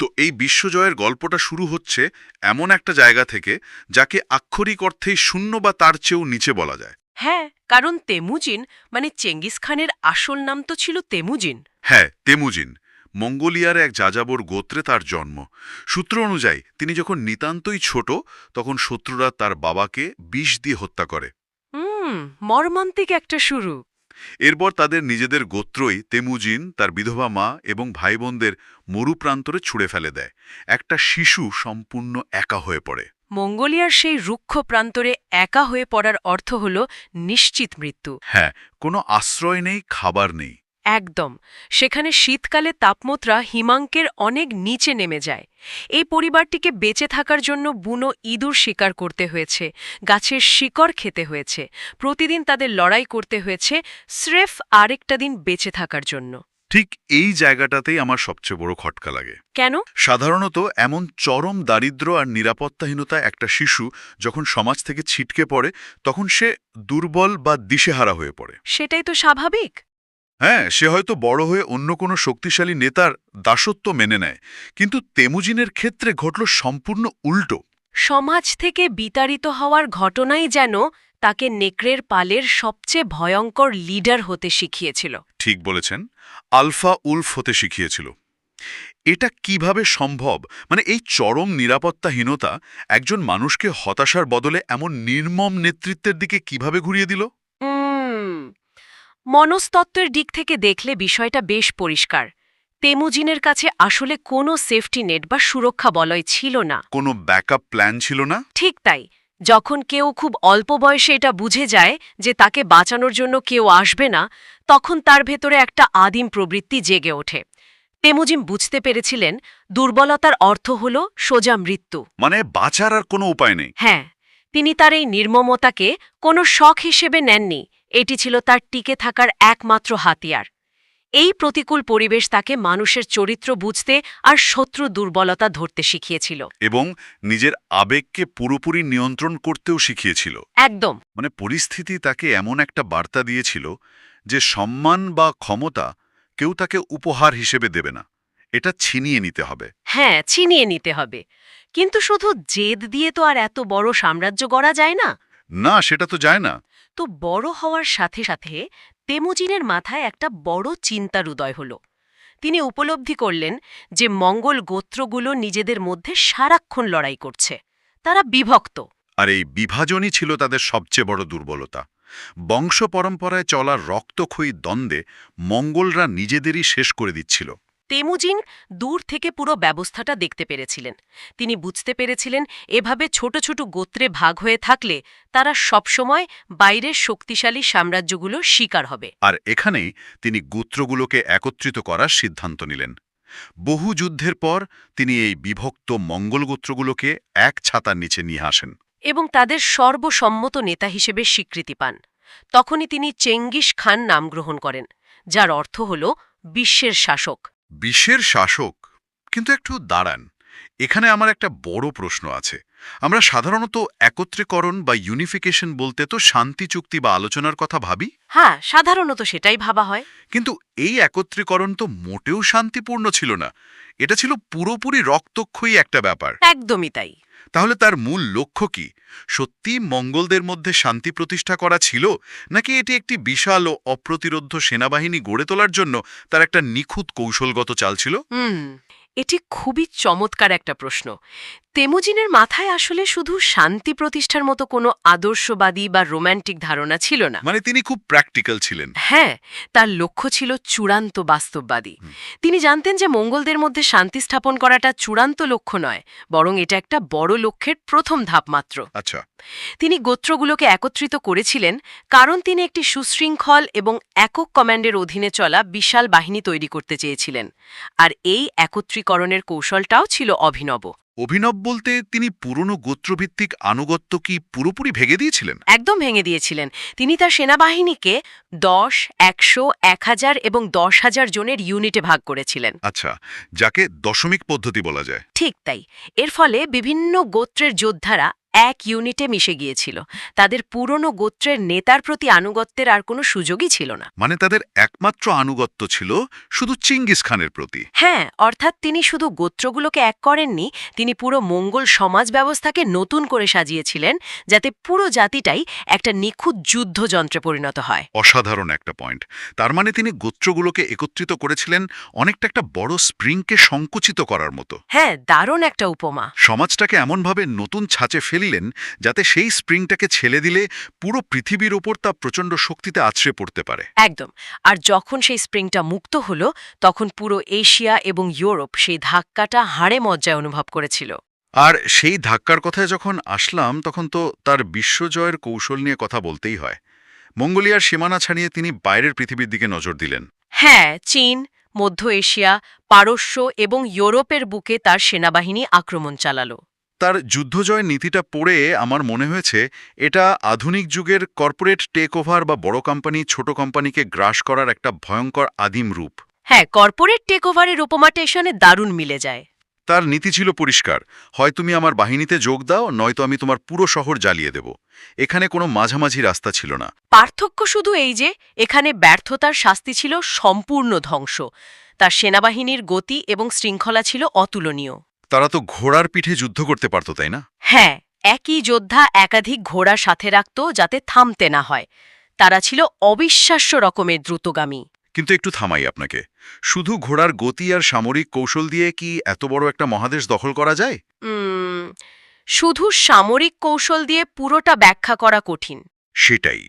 তো এই বিশ্বজয়ের গল্পটা শুরু হচ্ছে এমন একটা জায়গা থেকে যাকে আক্ষরিক অর্থেই শূন্য বা তার চেয়েও নিচে বলা যায়। হ্যাঁ, কারণ তেমুজিন মানে চেঙ্গিস খানের আসল নাম তো ছিল তেমুজিন। হ্যাঁ, তেমুজিন। মঙ্গোলিয়ার এক যাযাবর গোত্রে তার জন্ম। সূত্র অনুযায়ী তিনি যখন নিতান্তই ছোট, তখন শত্রুরা তার বাবাকে বিষ দিয়ে হত্যা করে। মর্মান্তিক একটা শুরু। এরপর তাদের নিজেদের গোত্রই তেমুজিন তার বিধবা মা এবং ভাই বোনদের মরুপ্রান্তরে ছুঁড়ে ফেলে দেয়। একটা শিশু সম্পূর্ণ একা হয়ে পড়ে। মঙ্গোলিয়ার সেই রুক্ষ প্রান্তরে একা হয়ে পড়ার অর্থ হল নিশ্চিত মৃত্যু। হ্যাঁ, কোনো আশ্রয় নেই, খাবার নেই। একদম। সেখানে শীতকালে তাপমাত্রা হিমাঙ্কের অনেক নিচে নেমে যায়। এই পরিবারটিকে বেঁচে থাকার জন্য বুনো ইঁদুর শিকার করতে হয়েছে, গাছের শিকড় খেতে হয়েছে, প্রতিদিন তাদের লড়াই করতে হয়েছে স্রেফ আরেকটা দিন বেঁচে থাকার জন্য। ঠিক এই জায়গাটাতেই আমার সবচেয়ে বড় খটকা লাগে। কেন? সাধারণত এমন চরম দারিদ্র্য আর নিরাপত্তাহীনতা একটা শিশু যখন সমাজ থেকে ছিটকে পড়ে, তখন সে দুর্বল বা দিশেহারা হয়ে পড়ে। সেটাই তো স্বাভাবিক। হ্যাঁ, সে হয়তো বড় হয়ে অন্য কোনো শক্তিশালী নেতার দাসত্ব মেনে নেয়, কিন্তু তেমুজিনের ক্ষেত্রে ঘটল সম্পূর্ণ উল্টো। সমাজ থেকে বিতাড়িত হওয়ার ঘটনাই যেন তাকে নেকড়ের পালের সবচেয়ে ভয়ঙ্কর লিডার হতে শিখিয়েছিল। ঠিক বলেছেন, আলফা উলফ হতে শিখিয়েছিল। এটা কিভাবে সম্ভব? মানে এই চরম নিরাপত্তাহীনতা একজন মানুষকে হতাশার বদলে এমন নির্মম নেতৃত্বের দিকে কিভাবে ঘুরিয়ে দিল? মনস্তত্ত্বের দিক থেকে দেখলে বিষয়টা বেশ পরিষ্কার। তেমুজিনের কাছে আসলে কোনো সেফটি নেট বা সুরক্ষা বলয় ছিল না। কোনো ব্যাকআপ প্ল্যান ছিল না। ঠিক তাই। যখন কেউ খুব অল্প বয়সে এটা বুঝে যায় যে তাকে বাঁচানোর জন্য কেউ আসবে না, তখন তার ভেতরে একটা আদিম প্রবৃত্তি জেগে ওঠে। তেমুজিন বুঝতে পেরেছিলেন দুর্বলতার অর্থ হল সোজা মৃত্যু। মানে বাঁচার আর কোনো উপায় নেই। হ্যাঁ, তিনি তার এই নির্মমতাকে কোনো শখ হিসেবে নেননি। এটি ছিল তার টিকে থাকার একমাত্র হাতিয়ার। এই প্রতিকূল পরিবেশ তাকে মানুষের চরিত্র বুঝতে আর শত্রু দুর্বলতা ধরতে শিখিয়েছিল। এবং নিজের আবেগকে পুরোপুরি নিয়ন্ত্রণ করতেও শিখিয়েছিল। একদম। মানে পরিস্থিতি তাকে এমন একটা বার্তা দিয়েছিল যে সম্মান বা ক্ষমতা কেউ তাকে উপহার হিসেবে দেবে না, এটা ছিনিয়ে নিতে হবে। হ্যাঁ, ছিনিয়ে নিতে হবে। কিন্তু শুধু জেদ দিয়ে তো আর এত বড় সাম্রাজ্য গড়া যায় না। না, সেটা তো যায় না। তো বড় হওয়ার সাথে সাথে তেমুজিনের মাথায় একটা বড় চিন্তার উদয় হল। তিনি উপলব্ধি করলেন যে মঙ্গল গোত্রগুলো নিজেদের মধ্যে সারাক্ষণ লড়াই করছে, তারা বিভক্ত। আর এই বিভাজনই ছিল তাদের সবচেয়ে বড় দুর্বলতা। বংশ পরম্পরায় চলা রক্তক্ষয়ী দ্বন্দ্বে মঙ্গলরা নিজেদেরই শেষ করে দিচ্ছিল। তেমুজিন দূর থেকে পুরো ব্যবস্থাটা দেখতে পেরেছিলেন। তিনি বুঝতে পেরেছিলেন এভাবে ছোট ছোট গোত্রে ভাগ হয়ে থাকলে তারা সবসময় বাইরের শক্তিশালী সাম্রাজ্যগুলোর শিকার হবে। আর এখানেই তিনি গোত্রগুলোকে একত্রিত করার সিদ্ধান্ত নিলেন। বহু যুদ্ধের পর তিনি এই বিভক্ত মঙ্গল গোত্রগুলোকে এক ছাতার নিচে নিয়ে আসেন এবং তাদের সর্বসম্মত নেতা হিসেবে স্বীকৃতি পান। তখনই তিনি চেঙ্গিস খান নাম গ্রহণ করেন, যার অর্থ হল বিশ্বের শাসক। বিশ্বের শাসক। কিন্তু একটু দাঁড়ান, এখানে আমার একটা বড় প্রশ্ন আছে। আমরা সাধারণত একত্রীকরণ বা ইউনিফিকেশন বলতে তো শান্তি চুক্তি বা আলোচনার কথা ভাবি। হ্যাঁ, সাধারণত সেটাই ভাবা হয়। কিন্তু এই একত্রীকরণ তো মোটেও শান্তিপূর্ণ ছিল না। এটা ছিল পুরোপুরি রক্তক্ষয়ী একটা ব্যাপার। একদমই তাই। তাহলে তার মূল লক্ষ্য কি? সত্যি মঙ্গলদের মধ্যে শান্তি প্রতিষ্ঠা করা ছিল, নাকি এটি একটি বিশাল ও অপ্রতিরোধ্য সেনাবাহিনী গড়ে তোলার জন্য তার একটা নিখুঁত কৌশলগত চাল ছিল? এটি খুবই চমৎকার একটা প্রশ্ন। তেমুজিনের মাথায় আসলে শুধু শান্তি প্রতিষ্ঠার মতো কোনো আদর্শবাদী বা রোম্যান্টিক ধারণা ছিল না। মানে তিনি খুব প্র্যাকটিক্যাল ছিলেন। হ্যাঁ, তার লক্ষ্য ছিল চূড়ান্ত বাস্তববাদী। তিনি জানতেন যে মঙ্গলদের মধ্যে শান্তি স্থাপন করাটা চূড়ান্ত লক্ষ্য নয়, বরং এটা একটা বড় লক্ষ্যের প্রথম ধাপ মাত্র। আচ্ছা। তিনি গোত্রগুলোকে একত্রিত করেছিলেন কারণ তিনি একটি সুশৃঙ্খল এবং একক কমান্ডের অধীনে চলা বিশাল বাহিনী তৈরি করতে চেয়েছিলেন। আর এই একত্রীকরণের কৌশলটাও ছিল অভিনব। অভিনব বলতে তিনি পুরনো গোত্রভিত্তিক আনুগত্য কি পুরোপুরি ভেঙে দিয়েছিলেন? একদম ভেঙে দিয়েছিলেন। তিনি তার সেনাবাহিনীকে ১০, ১০০, ১,০০০ এবং ১০,০০০ জনের ইউনিটে ভাগ করেছিলেন। আচ্ছা, যাকে দশমিক পদ্ধতি বলা যায়। ঠিক তাই। এর ফলে বিভিন্ন গোত্রের যোদ্ধারা এক ইউনিটে মিশে গিয়েছিল। তাদের পুরনো গোত্রের নেতার প্রতি আনুগত্যের আর কোনো সুযোগই ছিল না। মানে তাদের একমাত্র আনুগত্য ছিল শুধু চিঙ্গিস খানের প্রতি। হ্যাঁ, অর্থাৎ তিনি শুধু গোত্রগুলোকে এক করেননি, তিনি পুরো মঙ্গল সমাজ ব্যবস্থাকে নতুন করে সাজিয়েছিলেন, যাতে পুরো জাতিটাই একটা নিখুঁত যুদ্ধযন্ত্রে পরিণত হয়। অসাধারণ একটা পয়েন্ট। তার মানে তিনি গোত্রগুলোকে একত্রিত করেছিলেন অনেকটা একটা বড় স্প্রিংকে সংকুচিত করার মতো। হ্যাঁ, দারুণ একটা উপমা। সমাজটাকে এমনভাবে নতুন ছাঁচে ফেললেন যাতে সেই স্প্রিংটাকে ছেলে দিলে পুরো পৃথিবীর ওপর তা প্রচণ্ড শক্তিতে আছড়ে পড়তে পারে। একদম। আর যখন সেই স্প্রিংটা মুক্ত হলো, তখন পুরো এশিয়া এবং ইউরোপ সেই ধাক্কাটা হাড়ে মজ্জায় অনুভব করেছিল। আর সেই ধাক্কার কথায় যখন আসলাম, তখন তো তার বিশ্বজয়ের কৌশল নিয়ে কথা বলতেই হয়। মঙ্গোলিয়ার সীমানা ছাড়িয়ে তিনি বাইরের পৃথিবীর দিকে নজর দিলেন। হ্যাঁ, চীন, মধ্য এশিয়া, পারস্য এবং ইউরোপের বুকে তার সেনাবাহিনী আক্রমণ চালালো। তার যুদ্ধজয় নীতিটা পড়ে আমার মনে হয়েছে এটা আধুনিক যুগের কর্পোরেট টেক ওভার বা বড় কোম্পানি ছোট কোম্পানিকে গ্রাস করার একটা ভয়ঙ্কর আদিম রূপ। হ্যাঁ, কর্পোরেট টেকওভারের উপমাটেশনে দারুণ মিলে যায়। তার নীতি ছিল পরিষ্কার, হয় তুমি আমার বাহিনীতে যোগ দাও, নয়তো আমি তোমার পুরো শহর জ্বালিয়ে দেব। এখানে কোনো মাঝামাঝি রাস্তা ছিল না। পার্থক্য শুধু এই যে এখানে ব্যর্থতার শাস্তি ছিল সম্পূর্ণ ধ্বংস। তার সেনাবাহিনীর গতি এবং শৃঙ্খলা ছিল অতুলনীয়। তারা তো ঘোড়ার পিঠে যুদ্ধ করতে পারত, তাই না? হ্যাঁ, একই যোদ্ধা একাধিক ঘোড়া সাথে রাখত যাতে থামতে না হয়। তারা ছিল অবিশ্বাস্য রকমের দ্রুতগামী। কিন্তু একটু থামাই আপনাকে। শুধু ঘোড়ার গতি আর সামরিক কৌশল দিয়ে কি এত বড় একটা মহাদেশ দখল করা যায়? শুধু সামরিক কৌশল দিয়ে পুরোটা ব্যাখ্যা করা কঠিন। সেটাই।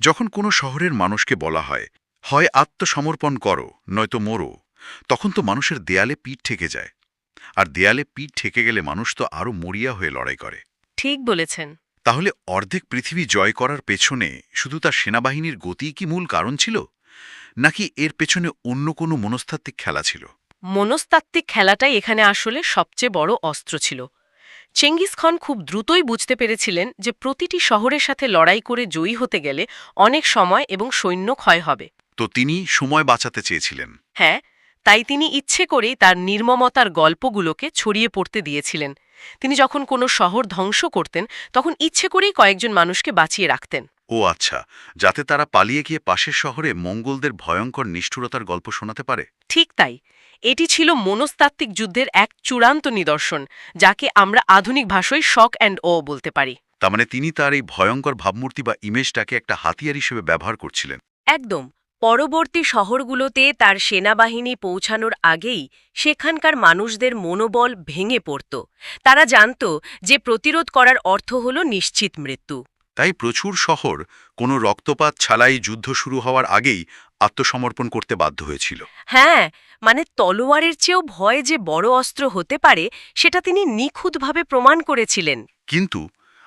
যখন কোনো শহরের মানুষকে বলা হয়, হয় আত্মসমর্পণ করো নয়তো মরো, তখন তো মানুষের দেয়ালে পিঠ ঠেকে যায়। আর দেয়ালে পিঠ ঠেকে গেলে মানুষ তো আরও মরিয়া হয়ে লড়াই করে। ঠিক বলেছেন। তাহলে অর্ধেক পৃথিবী জয় করার পেছনে শুধু তার সেনাবাহিনীর গতিই কি মূল কারণ ছিল, নাকি এর পেছনে অন্য কোনো মনস্তাত্ত্বিক খেলা ছিল? মনস্তাত্ত্বিক খেলাটাই এখানে আসলে সবচেয়ে বড় অস্ত্র ছিল। চেঙ্গিস খান খুব দ্রুতই বুঝতে পেরেছিলেন যে প্রতিটি শহরের সাথে লড়াই করে জয়ী হতে গেলে অনেক সময় এবং সৈন্য ক্ষয় হবে। তো তিনি সময় বাঁচাতে চেয়েছিলেন। হ্যাঁ, তাই তিনি ইচ্ছে করেই তার নির্মমতার গল্পগুলোকে ছড়িয়ে পড়তে দিয়েছিলেন। তিনি যখন কোনো শহর ধ্বংস করতেন, তখন ইচ্ছে করেই কয়েকজন মানুষকে বাঁচিয়ে রাখতেন। ও আচ্ছা, যাতে তারা পালিয়ে গিয়ে পাশের শহরে মঙ্গলদের ভয়ঙ্কর নিষ্ঠুরতার গল্প শোনাতে পারে। ঠিক তাই। এটি ছিল মনস্তাত্ত্বিক যুদ্ধের এক চূড়ান্ত নিদর্শন, যাকে আমরা আধুনিক ভাষায় শক অ্যান্ড ও বলতে পারি। তার মানে তিনি তার এই ভয়ঙ্কর ভাবমূর্তি বা ইমেজটাকে একটা হাতিয়ার হিসেবে ব্যবহার করছিলেন। একদম। পরবর্তী শহরগুলোতে তার সেনাবাহিনী পৌঁছানোর আগেই সেখানকার মানুষদের মনোবল ভেঙে পড়ত। তারা জানত যে প্রতিরোধ করার অর্থ হল নিশ্চিত মৃত্যু। তাই প্রচুর শহর কোনো রক্তপাত ছাড়াই যুদ্ধ শুরু হওয়ার আগেই আত্মসমর্পণ করতে বাধ্য হয়েছিল। হ্যাঁ, মানে তলোয়ারের চেয়েও ভয় যে বড় অস্ত্র হতে পারে, সেটা তিনি নিখুঁতভাবে প্রমাণ করেছিলেন। কিন্তু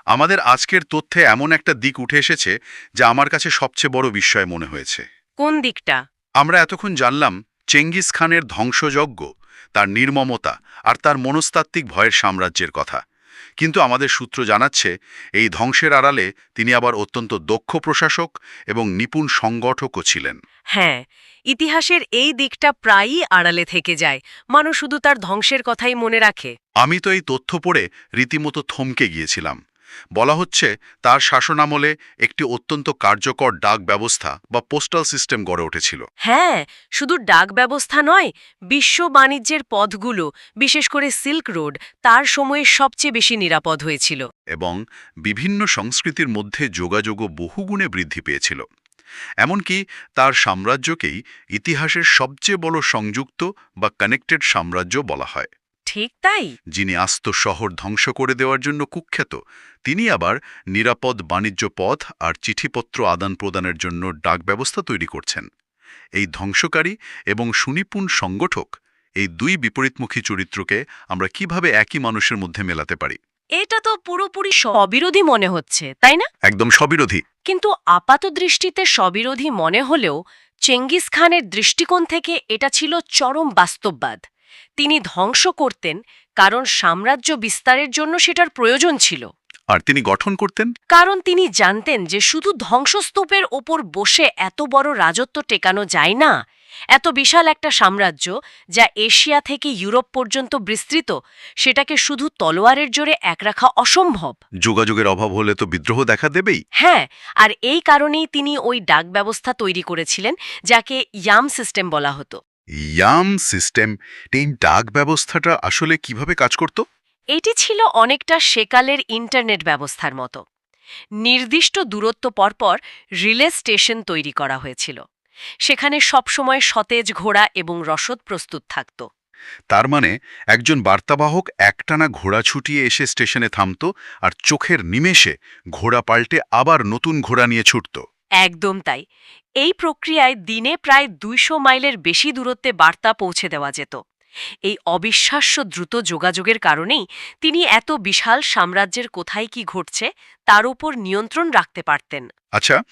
আমাদের আজকের তথ্যে এমন একটা দিক উঠে এসেছে যা আমার কাছে সবচেয়ে বড় বিস্ময় মনে হয়েছে। কোন দিকটা? আমরা এতক্ষণ জানলাম চেঙ্গিস খানের ধ্বংসযজ্ঞ, তার নির্মমতা আর তার মনস্তাত্ত্বিক ভয়ের সাম্রাজ্যের কথা। কিন্তু আমাদের সূত্র জানাচ্ছে এই ধ্বংসের আড়ালে তিনি আবার অত্যন্ত দক্ষ প্রশাসক এবং নিপুণ সংগঠকও ছিলেন। হ্যাঁ, ইতিহাসের এই দিকটা প্রায়ই আড়ালে থেকে যায়। মানুষ শুধু তার ধ্বংসের কথাই মনে রাখে। আমি তো এই তথ্য পড়ে রীতিমতো থমকে গিয়েছিলাম। বলা হচ্ছে তার শাসনামলে একটি অত্যন্ত কার্যকর ডাক ব্যবস্থা বা পোস্টাল সিস্টেম গড়ে উঠেছিল। হ্যাঁ, শুধু ডাক ব্যবস্থা নয়, বিশ্ব বাণিজ্যের পথগুলো, বিশেষ করে সিল্ক রোড, তার সময়ে সবচেয়ে বেশি নিরাপদ হয়েছিল। এবং বিভিন্ন সংস্কৃতির মধ্যে যোগাযোগও বহুগুণে বৃদ্ধি পেয়েছিল। এমনকি তার সাম্রাজ্যকেই ইতিহাসের সবচেয়ে বড় সংযুক্ত বা কানেক্টেড সাম্রাজ্য বলা হয়। ঠিক তাই। যিনি আস্ত শহর ধ্বংস করে দেওয়ার জন্য কুখ্যাত, তিনি আবার নিরাপদ বাণিজ্য পথ আর চিঠিপত্র আদান প্রদানের জন্য ডাক ব্যবস্থা তৈরি করছেন। এই ধ্বংসকারী এবং সুনিপুণ সংগঠক, এই দুই বিপরীতমুখী চরিত্রকে আমরা কিভাবে একই মানুষের মধ্যে মেলাতে পারি? এটা তো পুরোপুরি স্ববিরোধী মনে হচ্ছে, তাই না? একদম স্ববিরোধী। কিন্তু আপাত দৃষ্টিতে স্ববিরোধী মনে হলেও চেঙ্গিস খানের দৃষ্টিকোণ থেকে এটা ছিল চরম বাস্তববাদ। তিনি ধ্বংস করতেন কারণ সাম্রাজ্য বিস্তারের জন্য সেটার প্রয়োজন ছিল। আর তিনি গঠন করতেন কারণ তিনি জানতেন যে শুধু ধ্বংসস্তূপের ওপর বসে এত বড় রাজত্ব টেকানো যায় না। এত বিশাল একটা সাম্রাজ্য যা এশিয়া থেকে ইউরোপ পর্যন্ত বিস্তৃত, সেটাকে শুধু তলোয়ারের জোরে এক রাখা অসম্ভব। যোগাযোগের অভাব হলে তো বিদ্রোহ দেখা দেবেই। হ্যাঁ, আর এই কারণেই তিনি ওই ডাক ব্যবস্থা তৈরি করেছিলেন, যাকে ইয়াম সিস্টেম বলা হতো। ইয়াম সিস্টেম, এই ডাক ব্যবস্থাটা আসলে কিভাবে কাজ করত? এটি ছিল অনেকটা সেকালের ইন্টারনেট ব্যবস্থার মতো। নির্দিষ্ট দূরত্ব পরপর রিলে স্টেশন তৈরি করা হয়েছিল। সেখানে সবসময় সতেজ ঘোড়া এবং রসদ প্রস্তুত থাকত। তার মানে একজন বার্তাবাহক একটানা ঘোড়া ছুটিয়ে এসে স্টেশনে থামত, আর চোখের নিমেষে ঘোড়া পাল্টে আবার নতুন ঘোড়া নিয়ে ছুটত। একদম তাই। এই প্রক্রিয়ায় দিনে প্রায় ২০০ মাইলের বেশি দূরত্বে বার্তা পৌঁছে দেওয়া যেত। এই অবিশ্বাস্য দ্রুত যোগাযোগের কারণেই তিনি এত বিশাল সাম্রাজ্যের কোথায় কি ঘটছে তার উপর নিয়ন্ত্রণ রাখতে পারতেন। আচ্ছা,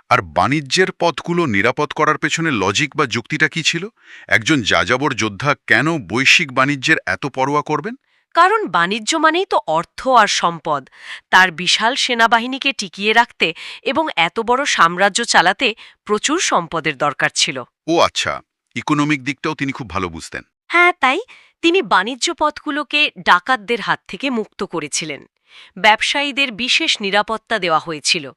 আর বাণিজ্যের পথগুলো নিরাপদ করার পেছনে লজিক বা যুক্তিটা কি ছিল? একজন যাযাবর যোদ্ধা কেন বৈশ্বিক বাণিজ্যের এত পরোয়া করবেন? কারণ বাণিজ্য মানেই তো অর্থ আর সম্পদ। তার বিশাল সেনাবাহিনীকে টিকিয়ে রাখতে এবং এত বড় সাম্রাজ্য চালাতে প্রচুর সম্পদের দরকার ছিল। ও আচ্ছা, ইকোনমিক দিকটাও তিনি খুব ভালো বুঝতেন। হ্যাঁ, তাই তিনি বাণিজ্য পথগুলোকে ডাকাতদের হাত থেকে মুক্ত করেছিলেন। ব্যবসায়ীদের বিশেষ নিরাপত্তা দেওয়া হয়েছিল।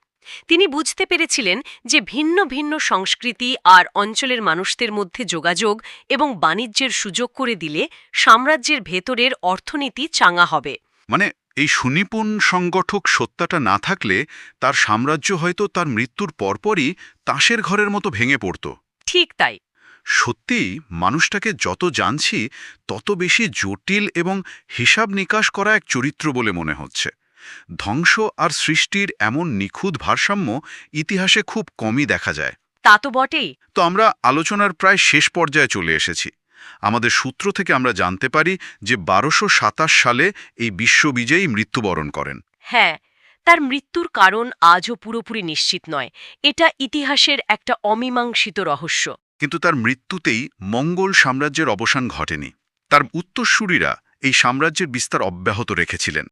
তিনি বুঝতে পেরেছিলেন যে ভিন্ন ভিন্ন সংস্কৃতি আর অঞ্চলের মানুষদের মধ্যে যোগাযোগ এবং বাণিজ্যের সুযোগ করে দিলে সাম্রাজ্যের ভেতরের অর্থনীতি চাঙা হবে। মানে এই সুনিপুণ সংগঠক সত্তাটা না থাকলে তার সাম্রাজ্য হয়তো তার মৃত্যুর পরপরই তাসের ঘরের মতো ভেঙে পড়ত। ঠিক তাই। সত্যিই মানুষটাকে যত জানছি তত বেশি জটিল এবং হিসাব নিকাশ করা এক চরিত্র বলে মনে হচ্ছে। ধ্বংস আর সৃষ্টির এমন নিখুঁত ভারসাম্য ইতিহাসে খুব কমই দেখা যায়। তা তো বটেই। তো আমরা আলোচনার প্রায় শেষ পর্যায়ে চলে এসেছি। আমাদের সূত্র থেকে আমরা জানতে পারি যে ১২২৭ সালে এই বিশ্ববিজয়ী মৃত্যুবরণ করেন। হ্যাঁ, তার মৃত্যুর কারণ আজও পুরোপুরি নিশ্চিত নয়। এটা ইতিহাসের একটা অমীমাংসিত রহস্য। কিন্তু তার মৃত্যুতেই মঙ্গল সাম্রাজ্যের অবসান ঘটেনি। তার উত্তরসূরিরা এই সাম্রাজ্যের বিস্তার অব্যাহত রেখেছিলেন।